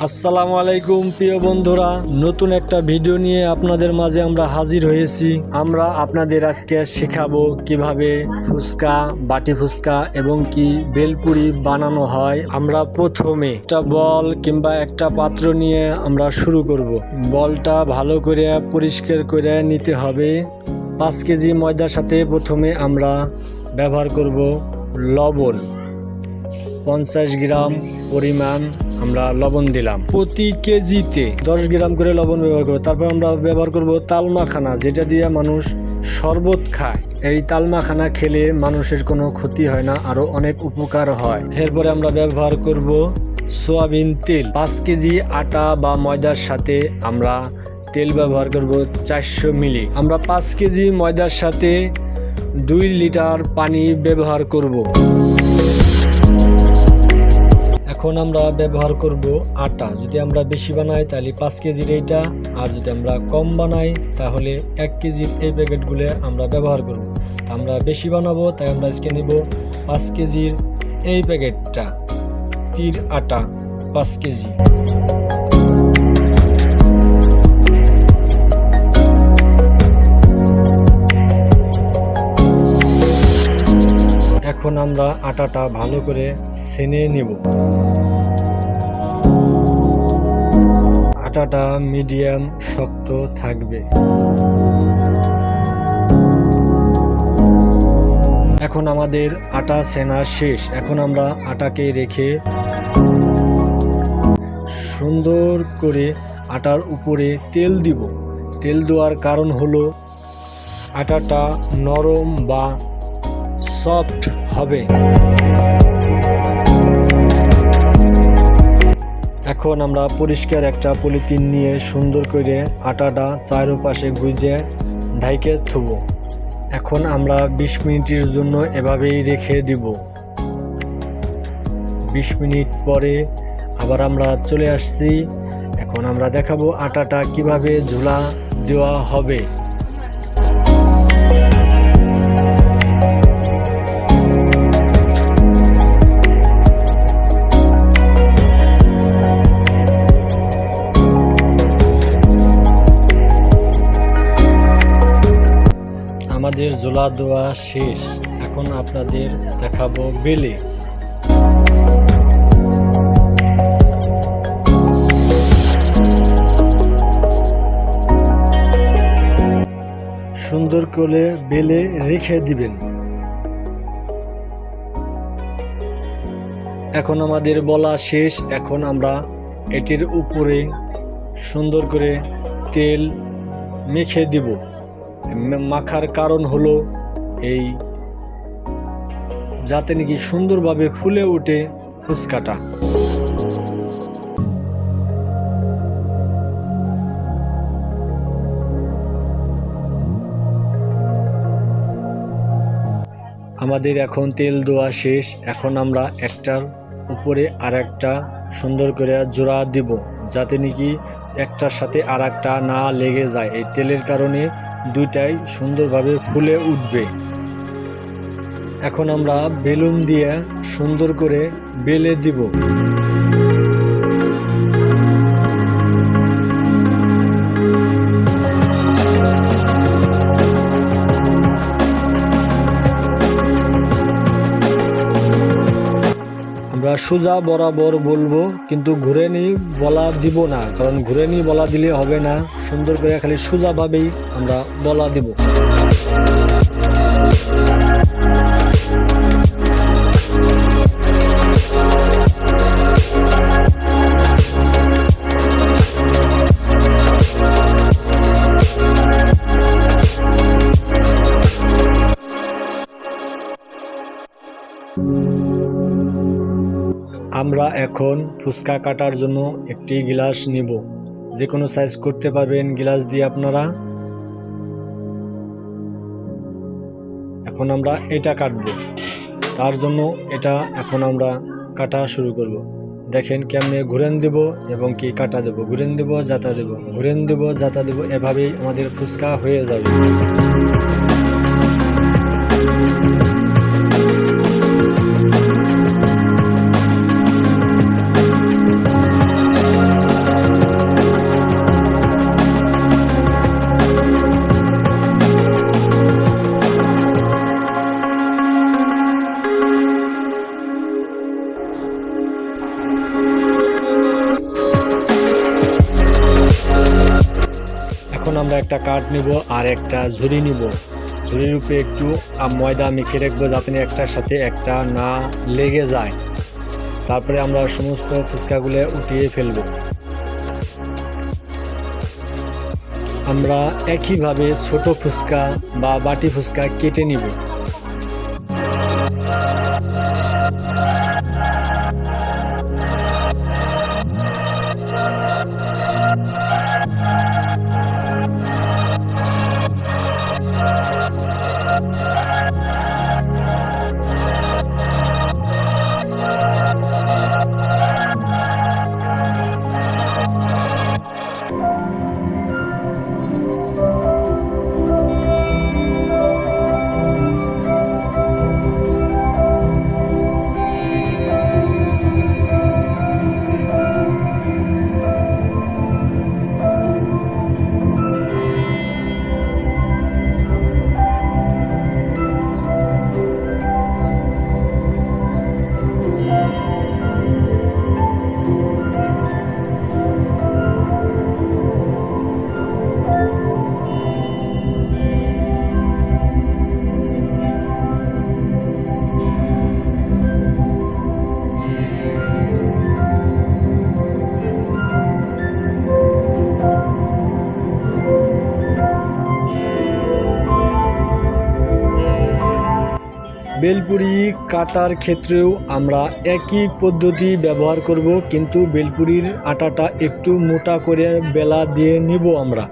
আসসালামু আলাইকুম প্রিয় বন্ধুরা, নতুন একটা ভিডিও নিয়ে আপনাদের মাঝে আমরা হাজির হয়েছি। আমরা আপনাদের আজকে শেখাবো কিভাবে ফুচকা, বাটি ফুচকা এবং কি বেলপুরি বানানো হয়। আমরা প্রথমে একটা বল কিংবা একটা পাত্র নিয়ে আমরা শুরু করব। বলটা ভালো করে পরিষ্কার করে নিতে হবে। 5 কেজি ময়দার সাথে প্রথমে আমরা ব্যবহার করব লবণ। 50 গ্রাম পরিমাণ আমরা লবণ দিলাম। প্রতি কেজিতে 10 গ্রাম করে লবণ ব্যবহার করব। তারপর আমরা ব্যবহার করব তালমাখানা, যেটা দিয়ে মানুষ শরবত খায়। এই তালমাখানা খেলে মানুষের কোনো ক্ষতি হয় না, আরো অনেক উপকার হয়। এরপরে আমরা ব্যবহার করব সয়াবিন তেল। 5 কেজি আটা বা ময়দার সাথে আমরা তেল ব্যবহার করব 400 মিলি। আমরা 5 কেজি ময়দার সাথে 2 লিটার পানি ব্যবহার করব। এখন আমরা ব্যবহার করব আটা। যদি আমরা বেশি বানাই তাহলে 5 কেজির এইটা, আর যদি আমরা কম বানাই তাহলে 1 কেজির এই প্যাকেটগুলো আমরা ব্যবহার করব। আমরা বেশি বানাবো তাই আমরা আজকে নিব 5 কেজির এই প্যাকেটটা, তীর আটা 5 কেজি। এখন আমরা আটাটা ভালো করে ছেনে নেব। আটাটা মিডিয়াম শক্ত থাকবে। এখন আমাদের আটা ছেনা শেষ। এখন আমরা আটাকে রেখে সুন্দর করে আটার উপরে তেল দিব। তেল দেওয়ার কারণ হলো আটাটা নরম বা সফট হবে। এখন আমরা পরিষ্কার একটা পলিথিন নিয়ে সুন্দর করে আটাটা চারপাশে গুজে ঢাইকে থুব। এখন আমরা 20 মিনিটের জন্য এভাবেই রেখে দিব। 20 মিনিট পরে আবার আমরা চলে আসছি। এখন আমরা দেখাবো আটাটা কিভাবে ঝোলা দেওয়া হবে। আমাদের ঝোলা দেওয়া শেষ। এখন আপনাদের দেখাবো বেলে। সুন্দর করে বেলে রেখে দিবেন। এখন আমাদের বলা শেষ। এখন আমরা এটির উপরে সুন্দর করে তেল মেখে দিব। মাখার কারণ হলো এই যাতে নাকি সুন্দরভাবে ফুলে ওঠে ফুচকাটা। আমাদের এখন তেল দেওয়া শেষ। এখন আমরা একটার উপরে আর একটা সুন্দর করে জোড়া দিব, যাতে নাকি একটার সাথে আর একটা না লেগে যায়। এই তেলের কারণে দুইটাই সুন্দরভাবে ফুলে উঠবে। এখন আমরা বেলুন দিয়ে সুন্দর করে বেলে দিব। আমরা সোজা বরাবর বলবো, কিন্তু ঘুরে নি বলা দিব না, কারণ ঘুরে নি বলা দিলে হবে না। সুন্দর করে খালি সোজাভাবেই আমরা বলা দিব। আমরা এখন ফুচকা কাটার জন্য একটি গ্লাস নিব। যে কোনো সাইজ করতে পারবেন গ্লাস দিয়ে আপনারা। এখন আমরা এটা কাটবো, তার জন্য এটা এখন আমরা কাটা শুরু করব। দেখেন কেমনে ঘুরেন দেব এবং কি কাটা দেব, ঘুরেন দেব জাতা দেব, ঘুরেন দেব জাতা দেব, এভাবেই আমাদের ফুচকা হয়ে যাবে। আমরা একটা কাঠ নিব আর একটা ঝুড়ি নিব। ঝুড়ির উপরে একটু ময়দা মেখে রাখবো যাতে একটার সাথে একটা না লেগে যায়। তারপরে আমরা সমস্ত ফুচকাগুলো উঠিয়ে ফেলব। আমরা একইভাবে ছোট ফুচকা বা বাটি ফুচকা কেটে নিব। বেলপুরি কাটার ক্ষেত্রেও আমরা একই পদ্ধতি ব্যবহার করব, কিন্তু বেলপুরির আটাটা একটু মোটা করে বেলা দিয়ে নিব আমরা।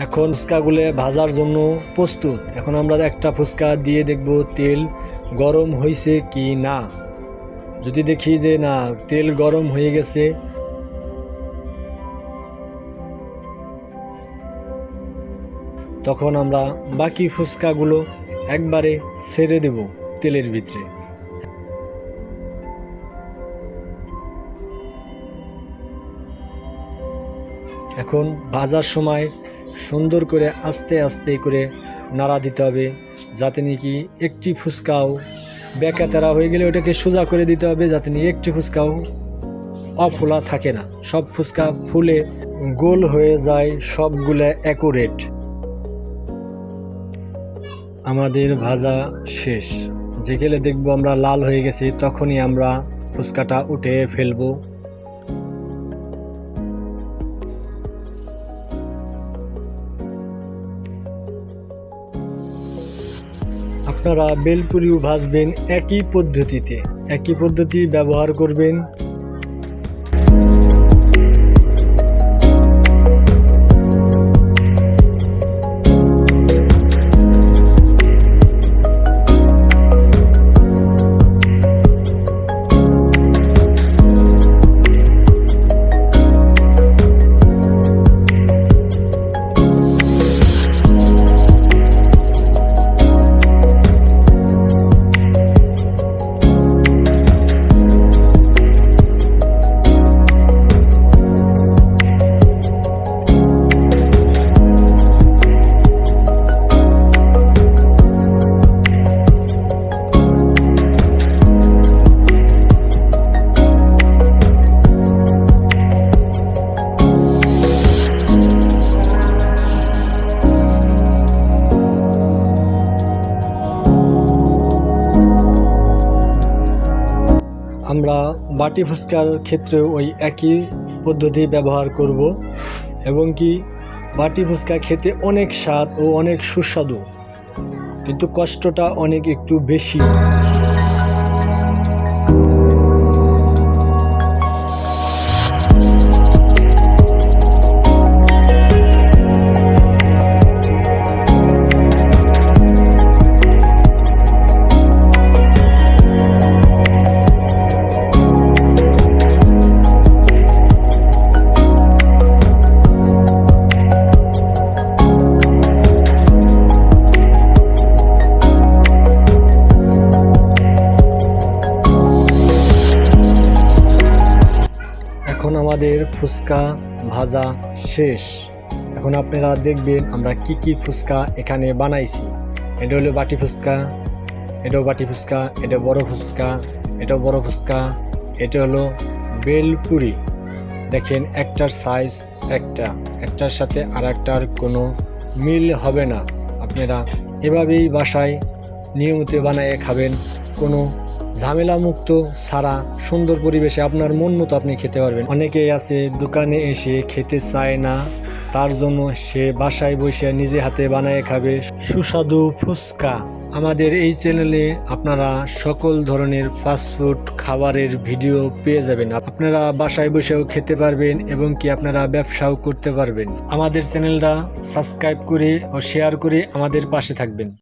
এখন ফুচকাগুলো ভাজার জন্য প্রস্তুত। এখন আমরা একটা ফুচকা দিয়ে দেখব তেল গরম হয়েছে কি না। যদি দেখি যে না তেল গরম হয়ে গেছে, তখন আমরা বাকি ফুচকাগুলো একবারে ছেড়ে দেব তেলের ভিতরে। এখন ভাজার সময় সুন্দর করে আস্তে আস্তে করে নাড়া দিতে হবে, যাতে নাকি একটি ফুচকাও বেকাতেরা হয়ে গেলে ওটাকে সোজা করে দিতে হবে, যাতে নাকি একটি ফুচকাও অফোলা থাকে না। সব ফুচকা ফুলে গোল হয়ে যায়, সবগুলো অ্যাকুরেট। আমাদের ভাজা শেষ। যেখানে দেখবো আমরা লাল হয়ে গেছে, তখনই আমরা ফুচকাটা উঠে ফেলবো। আপনারা বেলপুরিও ভাজবেন একই পদ্ধতিতে, একই পদ্ধতি ব্যবহার করবেন। আমরা বাটি ফুচকার ক্ষেত্রে ওই একই পদ্ধতি ব্যবহার করব, এবং কি বাটি ফুচকা খেতে অনেক স্বাদ ও অনেক সুস্বাদু, কিন্তু কষ্টটা অনেক একটু বেশি। আমাদের ফুচকা ভাজা শেষ। এখন আপনারা দেখবেন আমরা কি কি ফুচকা এখানে বানাইছি। এটা হলো বাটি ফুচকা, এটাও বাটি ফুচকা, এটা বড় ফুচকা, এটাও বড় ফুচকা, এটা হলো বেলপুরি। দেখেন একটার সাইজ একটার সাথে আর একটার কোনো মিল হবে না। আপনারা এভাবেই বাসায় নিয়মিত বানিয়ে খাবেন, কোনো ঝামেলা মুক্ত ছাড়া সুন্দর পরিবেশে আপনার মন মতো আপনি খেতে পারবেন। অনেকেই আছে দোকানে এসে খেতে চায় না, তার জন্য সে বাসায় বসে নিজে হাতে বানিয়ে খাবে সুস্বাদু ফুচকা। আমাদের এই চ্যানেলে আপনারা সকল ধরনের ফাস্টফুড খাবারের ভিডিও পেয়ে যাবেন। আপনারা বাসায় বসেও খেতে পারবেন এবং কি আপনারা ব্যবসাও করতে পারবেন। আমাদের চ্যানেলটা সাবস্ক্রাইব করে ও শেয়ার করে আমাদের পাশে থাকবেন।